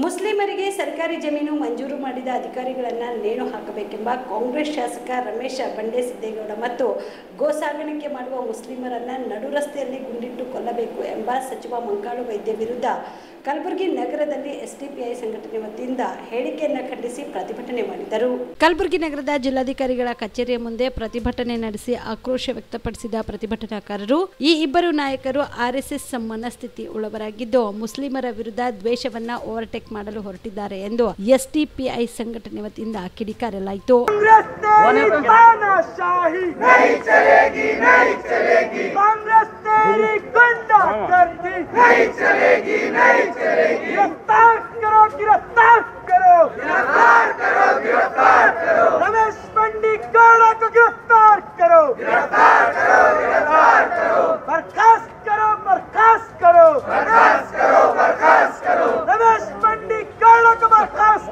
ಮುಸ್ಲಿಮರಿಗೆ ಸರ್ಕಾರಿ ಜಮೀನು ಮಂಜೂರು ಮಾಡಿದ ಅಧಿಕಾರಿಗಳನ್ನು ನೇಣು ಹಾಕಬೇಕೆಂಬ ಕಾಂಗ್ರೆಸ್ ಶಾಸಕ ರಮೇಶ ಬಂಡೆ ಸಿದ್ದೇಗೌಡ ಮತ್ತು ಗೋ ಸಾಗಾಣಿಕೆ ಮಾಡುವ ಮುಸ್ಲಿಮರನ್ನು ನಡು ರಸ್ತೆಯಲ್ಲಿ ಗುಂಡಿಟ್ಟು ಕೊಲ್ಲಬೇಕು ಎಂಬ ಸಚಿವ ಮಂಕಾಳು ವೈದ್ಯ ವಿರುದ್ಧ ಕಲಬುರಗಿ ನಗರದಲ್ಲಿ ಎಸ್ಡಿಪಿಐ ಸಂಘಟನೆ ವತಿಯಿಂದ ಹೇಳಿಕೆಯನ್ನು ಖಂಡಿಸಿ ಪ್ರತಿಭಟನೆ ಮಾಡಿದರು. ಕಲಬುರಗಿ ನಗರದ ಜಿಲ್ಲಾಧಿಕಾರಿಗಳ ಕಚೇರಿಯ ಮುಂದೆ ಪ್ರತಿಭಟನೆ ನಡೆಸಿ ಆಕ್ರೋಶ ವ್ಯಕ್ತಪಡಿಸಿದ ಪ್ರತಿಭಟನಾಕಾರರು ಈ ಇಬ್ಬರು ನಾಯಕರು ಆರ್ಎಸ್ಎಸ್ ಮನಸ್ಥಿತಿ ಉಳ್ಳವರಾಗಿದ್ದು ಮುಸ್ಲಿಮರ ವಿರುದ್ಧ ದ್ವೇಷವನ್ನ ಓವರ್ಟೇಕ್ ಮಾಡಲು ಹೊರಟಿದ್ದಾರೆ ಎಂದು ಎಸ್ಡಿಪಿಐ ಸಂಘಟನೆ ವತಿಯಿಂದ ಕಿಡಿಕಾರಲಾಯಿತು. गिरफ्तार करो गिरफ्तार करो गिरफ्तार करो गिरफ्तार करो रमेश बंडीगौड़ा को गिरफ्तार करो गिरफ्तार करो गिरफ्तार करो बर्खास्त करो बर्खास्त करो बर्खास्त करो बर्खास्त करो रमेश बंडीगौड़ा को बर्खास्त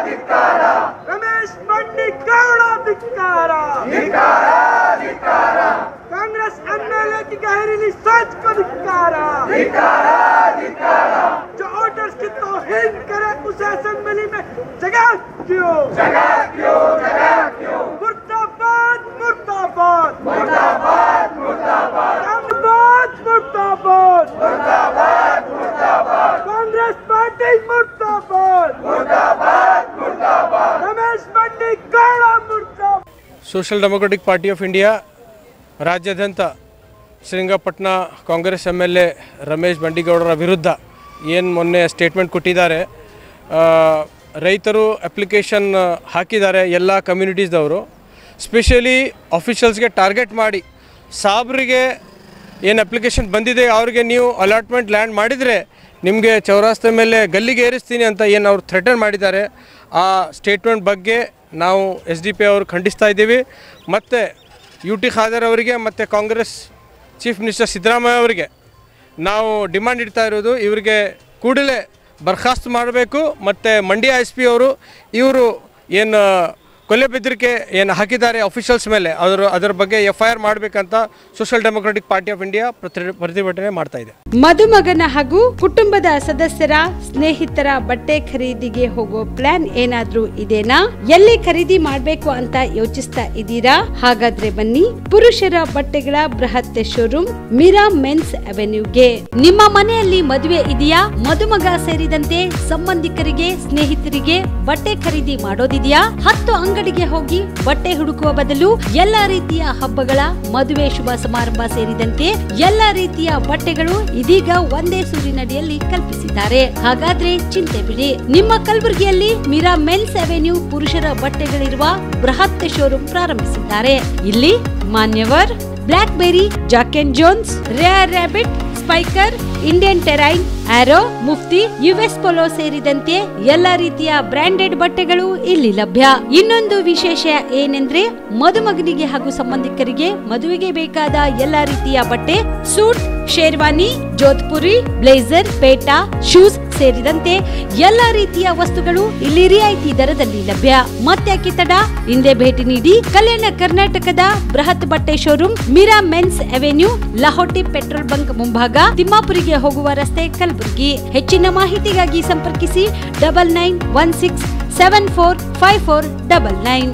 धिक्कारा रमेश बंडीगौड़ा धिक्कारा धिक्कारा धिक्कारा कांग्रेस एमएलए की गहरीली सोच को धिक्कारा धिक्कारा धिक्कारा जो ऑर्डर्स की तौहीन करे उसे असेंबली में जगह क्यों मुर्दाबाद मुर्दाबाद मुर्दाबाद मुर्दाबाद मुर्दाबाद मुर्दाबाद मुर्दाबाद मुर्दाबाद कांग्रेस पार्टी मुर्दाबाद मुर्दाबाद मुर्दाबाद रमेश बंडीगौड़ा मुर्दाबाद. Social democratic party of India ರಾಜ್ಯಾದ್ಯಂತ ಶ್ರೀರಂಗಪಟ್ಟಣ ಕಾಂಗ್ರೆಸ್ MLA ರಮೇಶ್ ಬಂಡಿಗೌಡರ ವಿರುದ್ಧ ಏನು ಮೊನ್ನೆ ಸ್ಟೇಟ್ಮೆಂಟ್ ಕೊಟ್ಟಿದ್ದಾರೆ. ರೈತರು ಅಪ್ಲಿಕೇಶನ್ ಹಾಕಿದ್ದಾರೆ ಎಲ್ಲ ಕಮ್ಯುನಿಟೀಸ್ದವರು, ಸ್ಪೆಷಲಿ ಆಫೀಷಿಯಲ್ಸ್ಗೆ ಟಾರ್ಗೆಟ್ ಮಾಡಿ ಸಾಬ್ರಿಗೆ ಏನು ಅಪ್ಲಿಕೇಶನ್ ಬಂದಿದೆ ಅವ್ರಿಗೆ ನೀವು ಅಲಾಟ್ಮೆಂಟ್ ಲ್ಯಾಂಡ್ ಮಾಡಿದರೆ ನಿಮಗೆ ಚೌರಾಸ್ತೆ ಮೇಲೆ ಗಲ್ಲಿಗೆ ಏರಿಸ್ತೀನಿ ಅಂತ ಏನು ಅವ್ರು ಥ್ರೆಟನ್ ಮಾಡಿದ್ದಾರೆ. ಆ ಸ್ಟೇಟ್ಮೆಂಟ್ ಬಗ್ಗೆ ನಾವು SDP ಅವರು ಖಂಡಿಸ್ತಾ ಇದ್ದೀವಿ. ಮತ್ತು UT ಖಾದರ್ ಅವರಿಗೆ ಮತ್ತು ಕಾಂಗ್ರೆಸ್ ಚೀಫ್ ಮಿನಿಸ್ಟರ್ ಸಿದ್ದರಾಮಯ್ಯ ಅವರಿಗೆ ನಾವು ಡಿಮಾಂಡ್ ಇಡ್ತಾ ಇರೋದು, ಇವರಿಗೆ ಕೂಡಲೇ ಬರ್ಖಾಸ್ತು ಮಾಡಬೇಕು. ಮತ್ತು ಮಂಡ್ಯ SP ಅವರು ಇವರು ಏನು ಕೊಲೆ ಬೆದರಿಕೆ ಏನು ಹಾಕಿದ್ದಾರೆ ಆಫೀಷಿಯಲ್ಸ್ ಮೇಲೆ ಅದರ ಬಗ್ಗೆ FIR ಮಾಡಬೇಕಂತ social democratic party of India ಪ್ರತಿಭಟನೆ ಮಾಡ್ತಾ ಇದೆ. ಮದುಮಗನ ಹಾಗೂ ಕುಟುಂಬದ ಸದಸ್ಯರ ಸ್ನೇಹಿತರ ಬಟ್ಟೆ ಖರೀದಿಗೆ ಹೋಗೋ ಪ್ಲಾನ್ ಏನಾದ್ರೂ ಇದೆನಾ? ಎಲ್ಲಿ ಖರೀದಿ ಮಾಡಬೇಕು ಅಂತ ಯೋಚಿಸ್ತಾ ಇದ್ದೀರಾ? ಹಾಗಾದ್ರೆ ಬನ್ನಿ ಪುರುಷರ ಬಟ್ಟೆಗಳ ಬೃಹತ್ ಶೋರೂಮ್ ಮೀರಾ ಮೆನ್ಸ್ ಅವೆನ್ಯೂಗೆ. ನಿಮ್ಮ ಮನೆಯಲ್ಲಿ ಮದುವೆ ಇದೆಯಾ? ಮದುಮಗ ಸೇರಿದಂತೆ ಸಂಬಂಧಿಕರಿಗೆ ಸ್ನೇಹಿತರಿಗೆ ಬಟ್ಟೆ ಖರೀದಿ ಮಾಡೋದಿದೆಯಾ? 10 ಅಂಗಡಿಗೆ ಹೋಗಿ ಬಟ್ಟೆ ಹುಡುಕುವ ಬದಲು ಎಲ್ಲಾ ರೀತಿಯ ಹಬ್ಬಗಳ ಮದುವೆ ಶುಭ ಸಮಾರಂಭ ಸೇರಿದಂತೆ ಎಲ್ಲಾ ರೀತಿಯ ಬಟ್ಟೆಗಳು ಇದೀಗ ಒಂದೇ ಸೂರಿನಡಿಯಲ್ಲಿ ಕಲ್ಪಿಸಿದ್ದಾರೆ. ಹಾಗಾದ್ರೆ ಚಿಂತೆ ಬಿಡಿ, ನಿಮ್ಮ ಕಲಬುರಗಿಯಲ್ಲಿ ಮೀರಾ ಮೆನ್ಸ್ ಅವೆನ್ಯೂ ಪುರುಷರ ಬಟ್ಟೆಗಳಿರುವ ಬೃಹತ್ ಶೋರೂಮ್ ಪ್ರಾರಂಭಿಸಿದ್ದಾರೆ. ಇಲ್ಲಿ Manyavar, Blackberry, Jack and Jones, Rare Rabbit, Spykar, Indian Terrain, Arrow, Mufti, US Polo ಸೇರಿದಂತೆ ಎಲ್ಲ ರೀತಿಯ ಬ್ರಾಂಡೆಡ್ ಬಟ್ಟೆಗಳು ಇಲ್ಲಿ ಲಭ್ಯ. ಇನ್ನೊಂದು ವಿಶೇಷ ಏನೆಂದ್ರೆ ಮದುಮಗನಿಗೆ ಹಾಗೂ ಸಂಬಂಧಿಕರಿಗೆ ಮದುವೆಗೆ ಬೇಕಾದ ಎಲ್ಲ ರೀತಿಯ ಬಟ್ಟೆ, ಸೂಟ್, ಶೇರ್ವಾನಿ, ಜೋಧ್ಪುರಿ, ಬ್ಲೇಸರ್, ಪೇಟಾ, ಶೂಸ್ ಸೇರಿದಂತೆ ಎಲ್ಲ ರೀತಿಯ ವಸ್ತುಗಳು ಇಲ್ಲಿ ರಿಯಾಯಿತಿ ದರದಲ್ಲಿ ಲಭ್ಯ. ಮತ್ತ್ಯಾಕೆ ತಡ, ಹಿಂದೆ ಭೇಟಿ ನೀಡಿ. ಕಲ್ಯಾಣ ಕರ್ನಾಟಕದ ಬೃಹತ್ ಬಟ್ಟೆ showroom Meera men's avenue, Lahoti petrol bunk ಮುಂಭಾಗ, ತಿಮ್ಮಾಪುರಿಗೆ ಹೋಗುವ ರಸ್ತೆ, ಕಲಬುರಗಿ. ಹೆಚ್ಚಿನ ಮಾಹಿತಿಗಾಗಿ ಸಂಪರ್ಕಿಸಿ 9916745499.